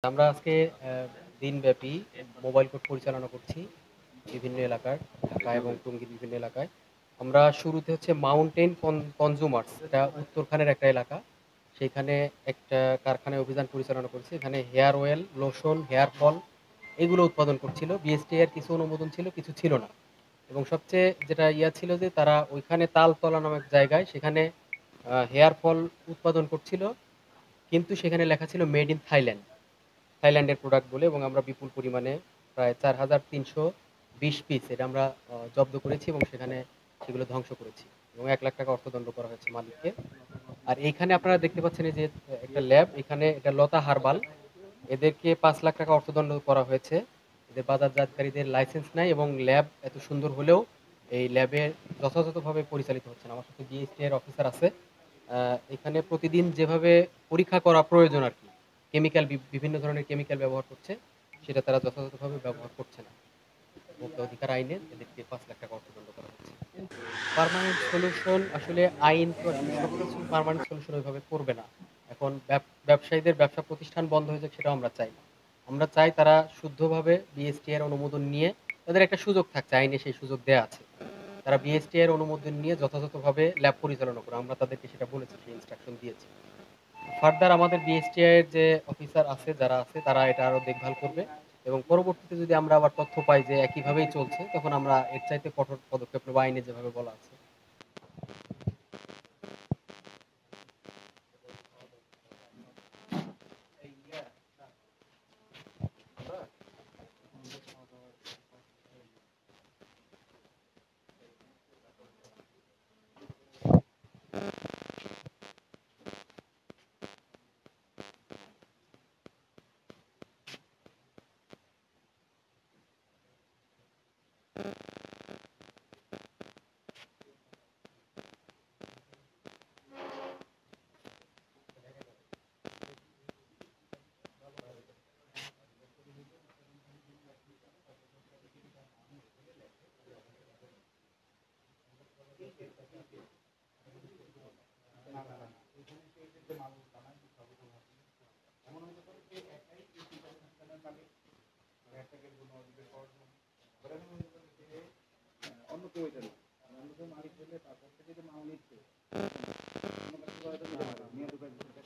আমরা আজকে দিনব্যাপী মোবাইল কোর্ট পরিচালনা করছি বিভিন্ন ঢাকা এবং টঙ্গীর বিভিন্ন এলাকায়। আমরা শুরুতে হচ্ছে মাউন্টেন কনজিউমার্স, এটা উত্তরখানের একটা এলাকা। সেখানে একটা কারখানায় অভিযান পরিচালনা করছি। এখানে hair oil, lotion, hair fall এগুলো উৎপাদন করছিল। বিএসটিআই এর কিছু অনুমোদন ছিল, কিছু ছিল না। এবং সবচেয়ে যেটা ছিল যে তারা ওইখানে তালতলা নামক জায়গায় সেখানে হেয়ার ফল উৎপাদন করছিল। কিন্তু সেখানে লেখা ছিল মেড ইন থাইল্যান্ড। থাইল্যান্ডের প্রোডাক্ট বলে, এবং আমরা বিপুল পরিমাণে প্রায় ৪,৩২০ পিস এটা আমরা জব্দ করেছি এবং সেখানে সেগুলো ধ্বংস করেছি এবং ৳১,০০,০০০ অর্থদণ্ড করা হয়েছে মালিককে। আর এইখানে আপনারা দেখতে পাচ্ছেন এই যে একটা ল্যাব, এখানে এটা লতা হার্বাল, এদেরকে ৳৫,০০,০০০ অর্থদণ্ড করা হয়েছে। এদের বাজারজাতকারীদের লাইসেন্স নাই এবং ল্যাব এত সুন্দর হলেও এই ল্যাবে যথাযথভাবে পরিচালিত হচ্ছে না। আমার সাথে বিএসটি এর অফিসার আছে। এখানে প্রতিদিন যেভাবে পরীক্ষা করা প্রয়োজন আরকি, কেমিক্যাল বিভিন্ন ধরনের কেমিক্যাল ব্যবহার করছে, সেটা তারা যথাযথভাবে ব্যবহার করছে না। ভোক্তা অধিকার আইনে এদেরকে ৳৫,০০,০০০ অর্থদণ্ড করা হচ্ছে। পার্মানেন্ট সলিউশন আসলে আইন তো আসলে সবকিছু পার্মানেন্ট সলিউশন ওইভাবে করবে না। এখন ব্যবসায়ীদের ব্যবসা প্রতিষ্ঠান বন্ধ হয়ে যাক, সেটাও আমরা চাই না। আমরা চাই তারা শুদ্ধভাবে বিএসটি এর অনুমোদন নিয়ে, তাদের একটা সুযোগ থাকছে, আইনে সেই সুযোগ দেয়া আছে। তারা বিএসটি এর অনুমোদন নিয়ে যথাযথভাবে ল্যাব পরিচালনা করে। আমরা তাদেরকে সেটা বলেছি, সেই ইনস্ট্রাকশন দিয়েছি। ফার্দার আমাদের বিএসটিআই এর যে অফিসার আছে, যারা আছে তারা এটা আরো দেখভাল করবে এবং পরবর্তীতে যদি আমরা আবার তথ্য পাই যে একইভাবেই চলছে, তখন আমরা এর চাইতে কঠোর পদক্ষেপ নেব আইনে যেভাবে বলা আছে।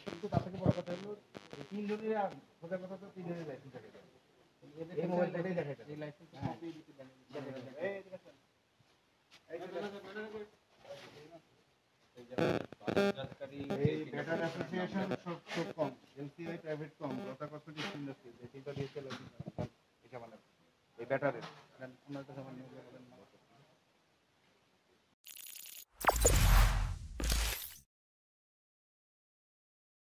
কিন্তু তার থেকে বড় কথা হলো তিনজনের আর খোঁজার কথা তো তিনজনের লাইসেন্স থাকে এই মোবাইলটাই দেখা যায় এই লাইসেন্স কপি দিতে দেন এই বেটার অ্যাসোসিয়েশন সব কম এলসিআই প্রাইভেট কম লতা কসমেটিক্স ইন্ডাস্ট্রি এই তিনটা দিয়েছে লাইসেন্স এটা মানে এই ব্যাটারের ওনার কাছে আমার